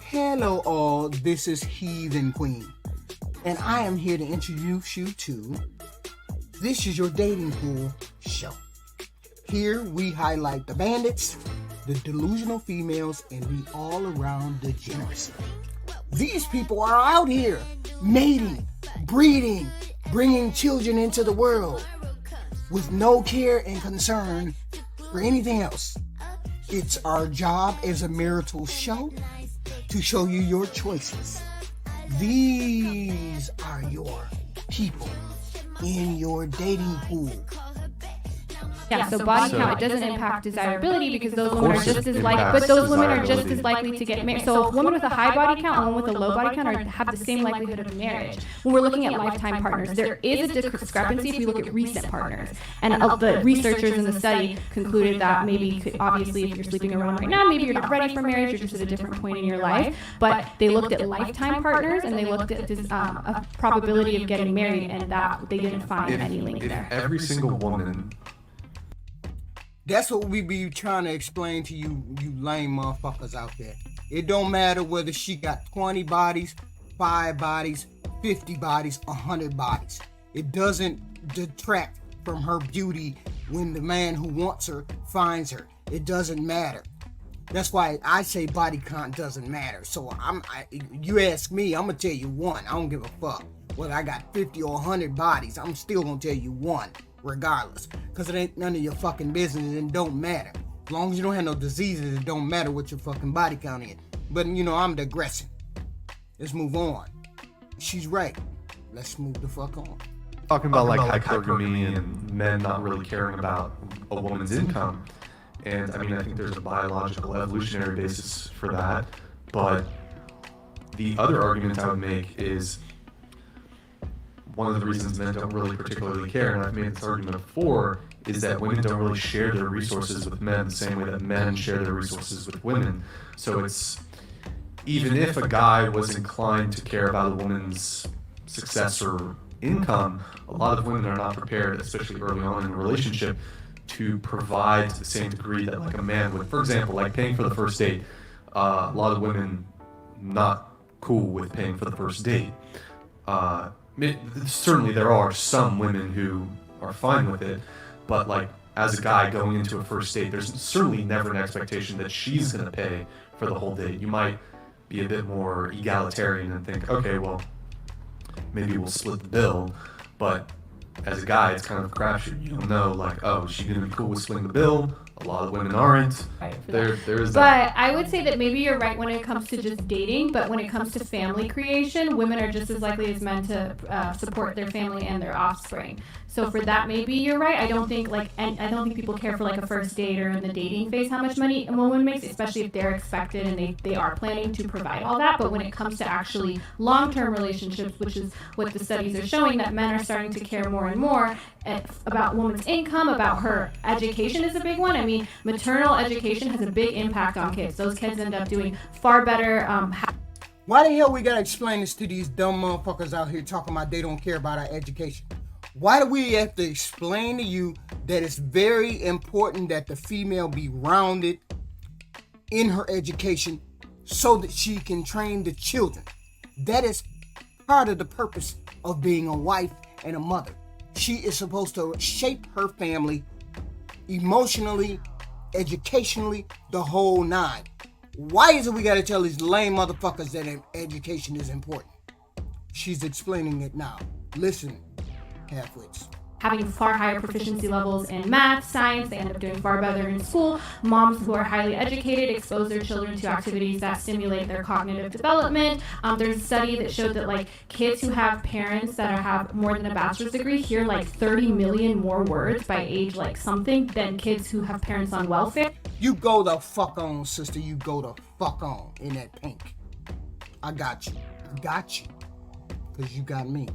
Hello all, this is Heathen Queen, and I am here to introduce you to This Is Your Dating Pool show. Here we highlight the bandits, the delusional females, and the all-around degeneracy. These people are out here mating, breeding, bringing children into the world with no care and concern for anything else. It's our job as a marital show to show you your choices. These are your people in your dating pool. Yeah, so body count, it doesn't impact desirability because those women are just as likely, but those women are just as likely to get married. So a woman with a high body count and one with a low body count have the same likelihood of marriage. When we're looking at lifetime partners, there is a discrepancy if you look at recent partners. And the researchers in the study concluded that obviously if you're sleeping around right now, maybe you're not ready for marriage, you're just at a different point in your life. But they looked at lifetime partners and they looked at this a probability of getting married, and that they didn't find any link there. Every single woman... That's what we be trying to explain to you, you lame motherfuckers out there. It don't matter whether she got 20 bodies, 5 bodies, 50 bodies, 100 bodies. It doesn't detract from her beauty when the man who wants her finds her. It doesn't matter. That's why I say body count doesn't matter. So you ask me, I'm gonna tell you one. I don't give a fuck whether I got 50 or 100 bodies. I'm still gonna tell you one. Regardless, because it ain't none of your fucking business and it don't matter. As long as you don't have no diseases, it don't matter what your fucking body count is. But I'm digressing. Let's move on. She's right. Let's move the fuck on. Talking about like hypergamy and men not really caring about a woman's income. And I think there's a biological evolutionary basis for that. But the other argument I would make is one of the reasons men don't really particularly care, and I've made this argument before, is that women don't really share their resources with men the same way that men share their resources with women. So it's, even if a guy was inclined to care about a woman's success or income, a lot of women are not prepared, especially early on in a relationship, to provide to the same degree that like a man would. For example, like paying for the first date. A lot of women not cool with paying for the first date. Certainly there are some women who are fine with it, but like as a guy going into a first date, there's certainly never an expectation that she's going to pay for the whole date. You might be a bit more egalitarian and think, okay, well, maybe we'll split the bill, but as a guy, it's kind of a crapshoot. You don't know, like, oh, is she going to be cool with splitting the bill? A lot of women aren't. There is that. But I would say that maybe you're right when it comes to just dating, but when it comes to family creation, women are just as likely as men to support their family and their offspring. So for that, maybe you're right. I don't think people care for like a first date or in the dating phase how much money a woman makes, especially if they're expected and they are planning to provide all that. But when it comes to actually long-term relationships, which is what the studies are showing, that men are starting to care more and more about women's income, about her education is a big one. Maternal education has a big impact on kids. Those kids end up doing far better. Why the hell we gotta explain this to these dumb motherfuckers out here talking about they don't care about our education? Why do we have to explain to you that it's very important that the female be rounded in her education so that she can train the children? That is part of the purpose of being a wife and a mother. She is supposed to shape her family emotionally, educationally, the whole nine. Why is it we gotta tell these lame motherfuckers that education is important? She's explaining it now. Listen, halfwits. Having far higher proficiency levels in math, science, they end up doing far better in school. Moms who are highly educated expose their children to activities that stimulate their cognitive development. There's a study that showed that like kids who have parents that have more than a bachelor's degree hear like 30 million more words by age like something than kids who have parents on welfare. You go the fuck on, sister. You go the fuck on in that pink. I got you. Got you. Because you got me.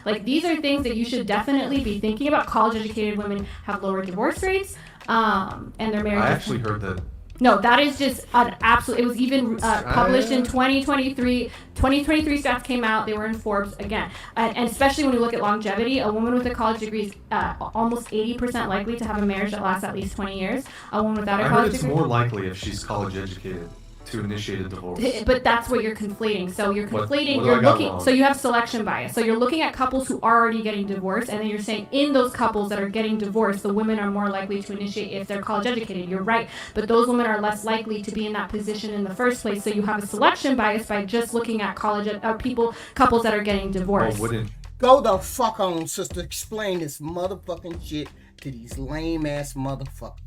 Like these are things that you should definitely be thinking about. College-educated women have lower divorce rates, and their marriages. I actually heard that. No, that is just an absolute. It was even published in 2023. 2023 stats came out. They were in Forbes again, and especially when you look at longevity, a woman with a college degree is almost 80% likely to have a marriage that lasts at least 20 years. A woman without a college degree. It's more likely if she's college educated. to initiate a divorce. But that's what you're conflating. So you're conflating. What You're I got looking. wrong? So you have selection bias. So you're looking at couples who are already getting divorced, and then you're saying in those couples that are getting divorced, the women are more likely to initiate if they're college educated. You're right, but those women are less likely to be in that position in the first place. So you have a selection bias by just looking at couples that are getting divorced. Oh, wouldn't Go the fuck on, sister. Explain this motherfucking shit to these lame ass motherfuckers.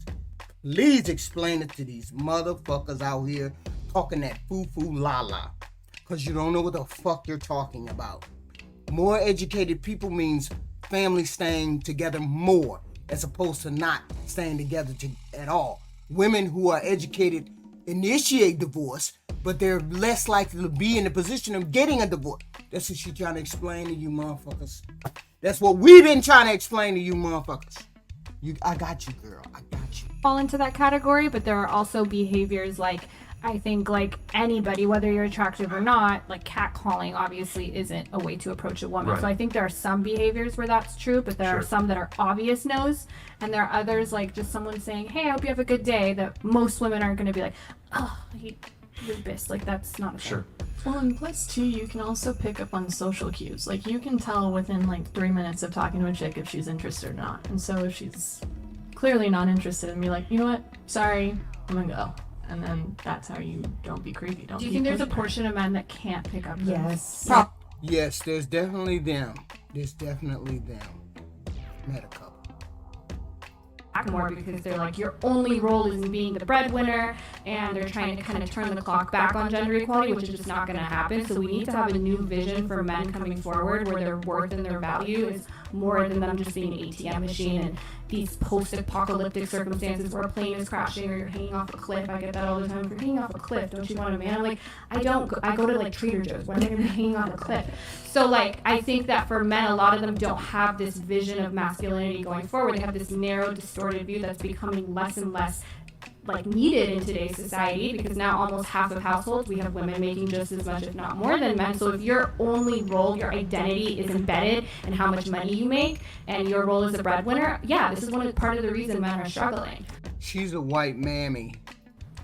Please explain it to these motherfuckers out here talking that foo-foo la-la. Because you don't know what the fuck you're talking about. More educated people means families staying together more as opposed to not staying together at all. Women who are educated initiate divorce, but they're less likely to be in the position of getting a divorce. That's what she's trying to explain to you motherfuckers. That's what we've been trying to explain to you motherfuckers. I got you, girl. I got you. Fall into that category, but there are also behaviors like, I think, like anybody, whether you're attractive or not, like catcalling obviously isn't a way to approach a woman. Right. So I think there are some behaviors where that's true, but there are some that are obvious no's, and there are others like just someone saying, hey, I hope you have a good day, that most women aren't going to be like, oh, you're pissed. Like, that's not a thing. Sure. Well, and plus, too, you can also pick up on social cues. Like, you can tell within, like, 3 minutes of talking to a chick if she's interested or not. And so if she's clearly not interested and be like, you know what, sorry, I'm gonna go. And then that's how you don't be creepy. Do you think there's a portion of men that can't pick up? Yes. Yes, there's definitely them. Met a couple. More because they're like, your only role is in being the breadwinner, and they're trying to kind of turn the clock back on gender equality, which is just not going to happen. So we need to have a new vision for men coming forward where their worth and their value is more than them just being an ATM machine and these post-apocalyptic circumstances where a plane is crashing or you're hanging off a cliff. I get that all the time. If you're hanging off a cliff, don't you want a man? I'm like, I go to like Trader Joe's. Why am I going to be hanging off a cliff? So like, I think that for men, a lot of them don't have this vision of masculinity going forward. They have this narrow, distorted view that's becoming less and less like needed in today's society, because now almost half of households we have women making just as much, if not more, than men. So if your only role, your identity is embedded in how much money you make and your role as a breadwinner, yeah, this is part of the reason men are struggling. She's a white mammy.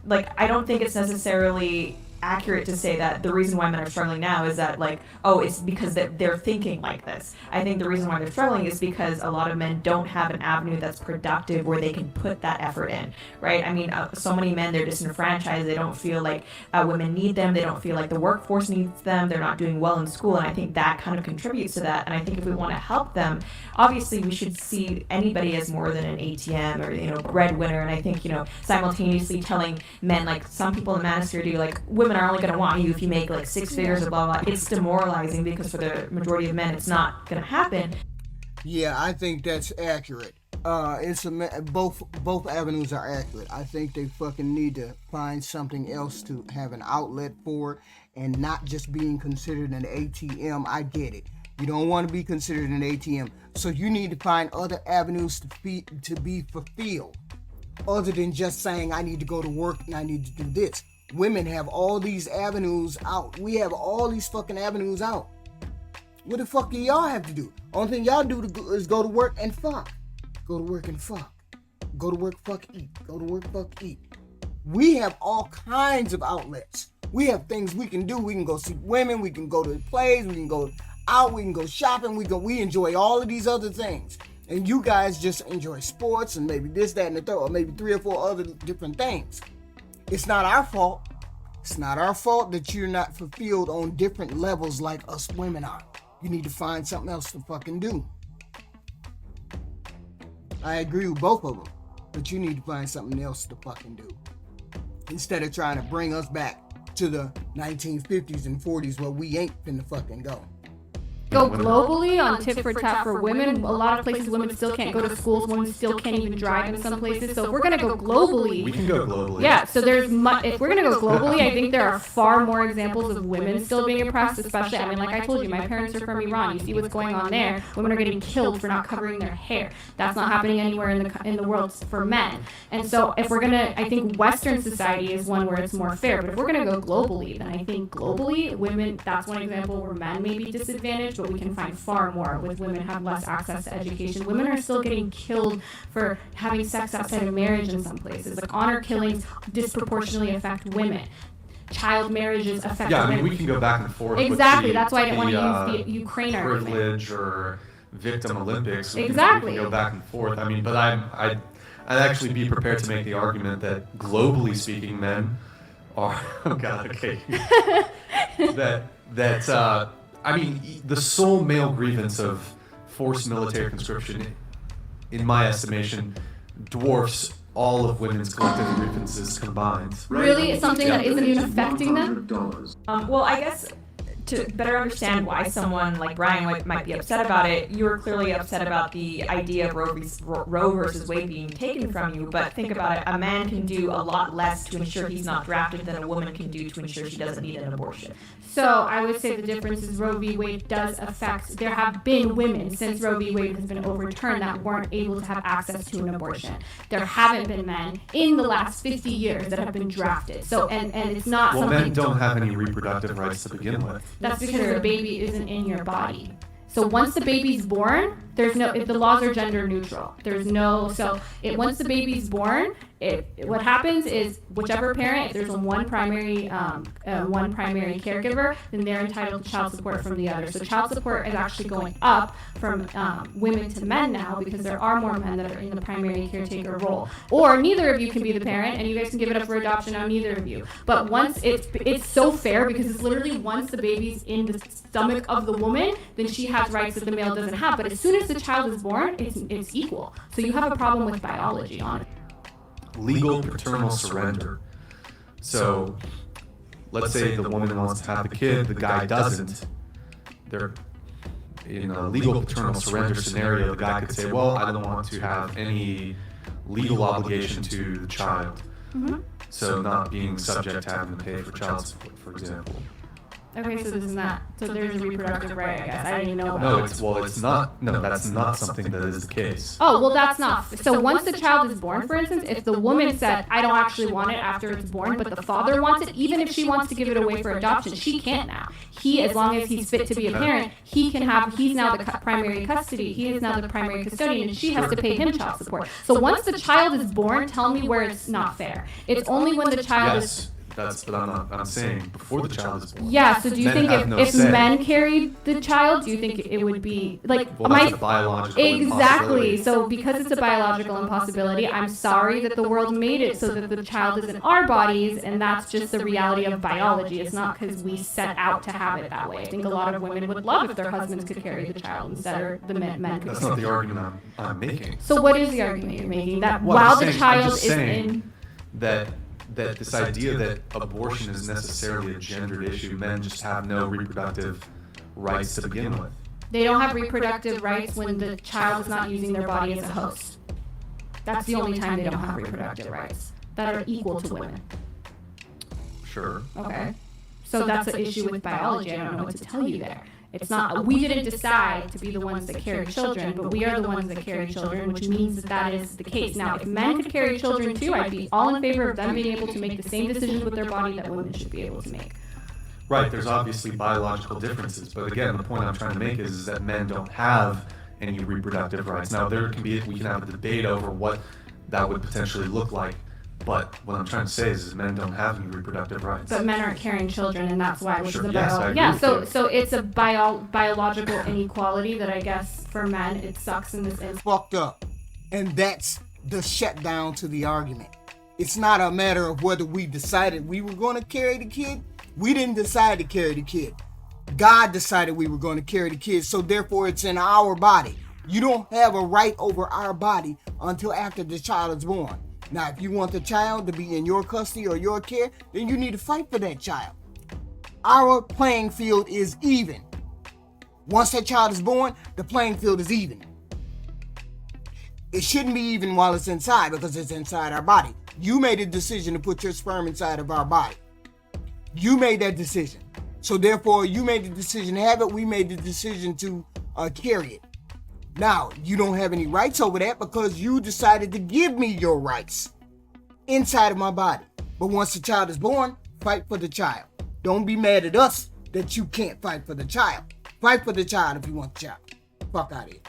Like, I don't think it's necessarily accurate to say that the reason why men are struggling now is that, like, oh, it's because they're thinking like this. I think the reason why they're struggling is because a lot of men don't have an avenue that's productive where they can put that effort in, right? I mean, so many men, they're disenfranchised. They don't feel like women need them. They don't feel like the workforce needs them. They're not doing well in school, and I think that kind of contributes to that. And I think if we want to help them, obviously we should see anybody as more than an ATM or, breadwinner. And I think, simultaneously telling men, like, some people in manosphere do, like, women are only going to want you if you make like 6 figures or blah blah. It's demoralizing because for the majority of men it's not going to happen. Yeah, I think that's accurate. Both avenues are accurate. I think they fucking need to find something else to have an outlet for, and not just being considered an ATM. I get it. You don't want to be considered an ATM, so you need to find other avenues to be fulfilled, other than just saying I need to go to work and I need to do this. Women have all these avenues out. We have all these fucking avenues out. What the fuck do y'all have to do? Only thing y'all do is go to work and fuck. Go to work and fuck. Go to work, fuck, eat. Go to work, fuck, eat. We have all kinds of outlets. We have things we can do. We can go see women. We can go to plays. We can go out. We can go shopping. We enjoy all of these other things. And you guys just enjoy sports and maybe this, that, and the third, or maybe 3 or 4 other different things. It's not our fault. It's not our fault that you're not fulfilled on different levels like us women are. You need to find something else to fucking do. I agree with both of them, but you need to find something else to fucking do. Instead of trying to bring us back to the 1950s and 40s where we ain't finna fucking go. Go globally on tit for tat for women. A lot of places women still can't go to schools. Women still can't even drive in some places. So if we're gonna go globally, We can go globally. yeah. So if we're gonna go globally, I think there are far more examples of women still being oppressed. Especially, I mean, like I told you, my parents are from Iran. You see what's going on there. Women are getting killed for not covering their hair. That's not happening anywhere in the world for men. And so if we're gonna, I think Western society is one where it's more fair. But if we're gonna go globally, then I think globally, women. That's one example where men may be disadvantaged. But we can find far more with women have less access to education. Women are still getting killed for having sex outside of marriage in some places. Like honor killings disproportionately affect women. child marriages affect Yeah, I mean, women. we can go back and forth. Exactly. With That's why I didn't want to use the Ukraine argument. privilege or victim Olympics. We Exactly. can go back and forth. I mean, but I'd actually be prepared to make the argument that globally speaking, men are. Oh God, okay. I mean, the sole male grievance of forced military conscription, in my estimation, dwarfs all of women's collective grievances combined. Really? It's something that isn't even affecting them? Well, I guess to better understand why someone like Brian might be upset about it, you're clearly upset about the idea of Roe versus Wade being taken from you, but think about it, a man can do a lot less to ensure he's not drafted than a woman can do to ensure she doesn't need an abortion. So I would say the difference is Roe v. Wade does affect, there have been women since Roe v. Wade has been overturned that weren't able to have access to an abortion. There haven't been men in the last 50 years that have been drafted. So, and it's not Well, something... men don't have any reproductive rights to begin with. That's because the baby isn't in your body. So once the baby's born, there's no, if the laws are gender neutral. There's no, once the baby's born, what happens is whichever parent, if there's one primary caregiver, then they're entitled to child support from the other. So child support is actually going up from women to men now because there are more men that are in the primary caretaker role. Or neither of you can be the parent, and you guys can give it up for adoption on neither of you. But once it's so fair because it's literally once the baby's in the stomach of the woman, then she has rights that the male doesn't have. But as soon as the child is born, it's equal. So you have a problem with biology on it. Legal paternal surrender. So, let's say the woman wants to have the kid, the guy doesn't. They're in a legal paternal surrender scenario. The guy could say, "Well, I don't want to have any legal obligation to the child." Mm-hmm. So, not being subject to having to pay for child support, for example. Okay, so this is not. So there's a reproductive right, I guess. I didn't even know about No, that. it's not. No, that's not something that is the case. Oh, well, that's not. So once the child is born, for instance, if the woman said, I don't actually want it after it's born, but the father wants it, even if she wants to give it away for adoption, she can't now. He, as long as he's fit to be a parent, he's now the primary custody. He is now the primary custodian, and she has to pay him child support. So once the child is born, tell me where it's not fair. It's only when the child is... That's what I'm saying. Before the child is born. Yeah, so do you Men think have no if say. men carried the child, do you think it would be like Well, that's a biological Exactly. impossibility. So because it's a biological impossibility, I'm sorry that the world made it so that the child is in our bodies, and that's just the reality of biology. It's not because we set out to have it that way. I think a lot of women would love if their husbands could carry the child instead of the men could. That's not the argument I'm making. So what is the argument you're making? That Well, while I'm the just child is saying in... that this idea that abortion is necessarily a gendered issue, men just have no reproductive rights to begin with. They don't have reproductive rights when the child is not using their body as a host. That's the only time they don't have reproductive rights that are equal to women. Sure. Okay. So that's an issue with biology. I don't know what to tell you there. It's not, we didn't decide to be the ones that carry children, but we are the ones that carry children, which means that that is the case. Now, if men could carry children too, I'd be all in favor of them being able to make the same decisions with their body that women should be able to make. Right, there's obviously biological differences, but again, the point I'm trying to make is that men don't have any reproductive rights. Now, we can have a debate over what that would potentially look like, but what I'm trying to say is men don't have any reproductive rights. But men aren't carrying children, and that's why, which Sure, is a yes, I agree yeah. with So you. so it's a biological inequality that I guess for men it sucks in this instance. Fucked up. And that's the shutdown to the argument. It's not a matter of whether we decided we were going to carry the kid. We didn't decide to carry the kid. God decided we were going to carry the kid, so therefore it's in our body. You don't have a right over our body until after the child is born. Now, if you want the child to be in your custody or your care, then you need to fight for that child. Our playing field is even. Once that child is born, the playing field is even. It shouldn't be even while it's inside because it's inside our body. You made a decision to put your sperm inside of our body. You made that decision. So therefore, you made the decision to have it. We made the decision to carry it. Now, you don't have any rights over that because you decided to give me your rights inside of my body. But once the child is born, fight for the child. Don't be mad at us that you can't fight for the child. Fight for the child if you want the child. Fuck out of here.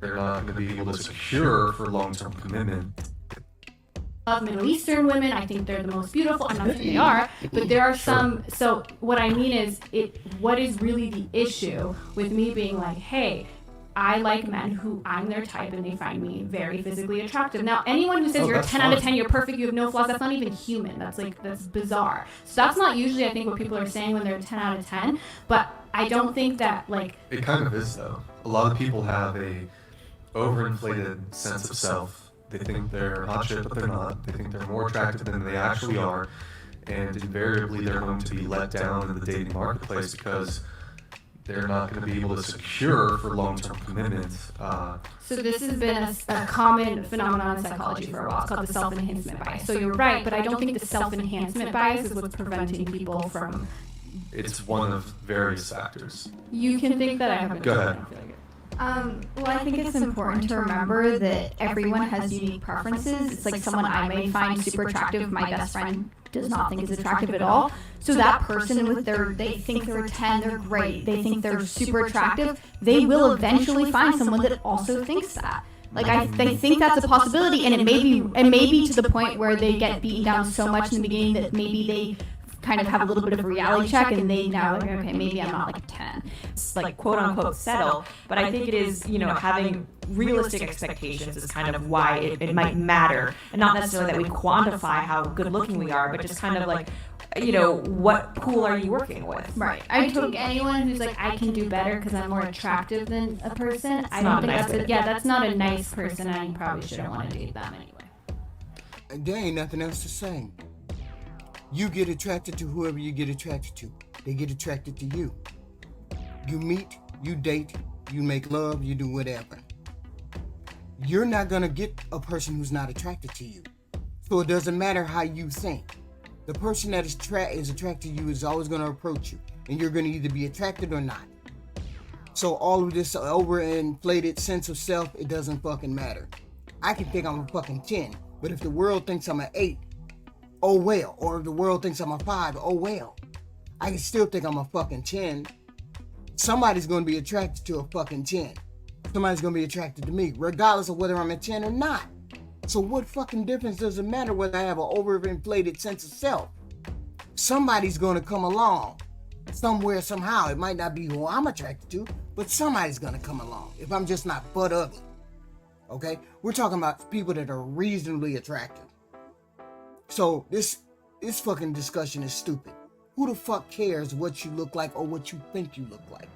They're not going to be able to secure for long-term commitment love Middle Eastern women. I think they're the most beautiful. I'm not saying they are, but there are some. So what I mean is, what is really the issue with me being like, hey, I like men who I'm their type and they find me very physically attractive. Now, anyone who says you're a 10 out of 10, you're perfect, you have no flaws, that's not even human. That's bizarre. So that's not usually, I think, what people are saying when they're 10 out of 10. But I don't think that, like... It kind of is, though. A lot of people have a overinflated sense of self. They think they're hot shit, but they're not. They think they're more attractive than they actually are. And invariably, they're going to be let down in the dating marketplace because they're not going to be able to secure for long-term commitment. So this has been a common phenomenon in psychology for a while. It's called the self-enhancement bias. So you're right, but I don't think the self-enhancement bias is what's preventing people from... It's one of various factors. You can think that. I haven't... Go ahead. Well, I think it's important to remember that everyone has unique preferences. It's like someone I may find super attractive, my best friend does not think is attractive at all. So that person with they think they're a 10, they're great, they think they're super attractive, they will eventually find someone that also thinks that. Like they think that's a possibility, and it may be to the point where they get beaten down so much in the beginning that maybe they kind of have a little bit of a reality check and they now like, okay, maybe I'm not like a 10. It's like quote unquote settle, but I think it is, having realistic expectations is kind of why it might matter, and not necessarily that we quantify how good looking we are, but just kind of like, what pool are you working with? Right. I think anyone who's like, I can do better because I'm more attractive than a person, I don't think that's not a nice person, and I probably shouldn't want to date them anyway. There ain't nothing else to say. You get attracted to whoever you get attracted to. They get attracted to you. You meet, you date, you make love, you do whatever. You're not gonna get a person who's not attracted to you. So it doesn't matter how you think. The person that is attracted to you is always gonna approach you, and you're gonna either be attracted or not. So all of this overinflated sense of self, it doesn't fucking matter. I can think I'm a fucking 10, but if the world thinks I'm an 8, oh well. Or if the world thinks I'm a 5, oh well. I can still think I'm a fucking 10. Somebody's going to be attracted to a fucking 10. Somebody's going to be attracted to me, regardless of whether I'm a 10 or not. So what fucking difference does it matter whether I have an overinflated sense of self? Somebody's going to come along. Somewhere, somehow. It might not be who I'm attracted to, but somebody's going to come along. If I'm just not butt ugly. Okay? We're talking about people that are reasonably attractive. So this fucking discussion is stupid. Who the fuck cares what you look like or what you think you look like?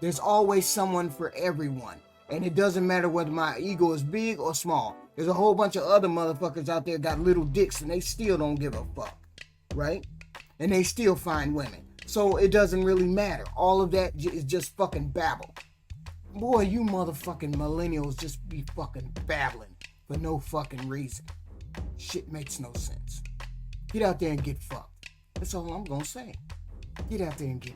There's always someone for everyone. And it doesn't matter whether my ego is big or small. There's a whole bunch of other motherfuckers out there got little dicks and they still don't give a fuck. Right? And they still find women. So it doesn't really matter. All of that is just fucking babble. Boy, you motherfucking millennials just be fucking babbling for no fucking reason. Shit makes no sense. Get out there and get fucked. That's all I'm gonna say. Get out there and get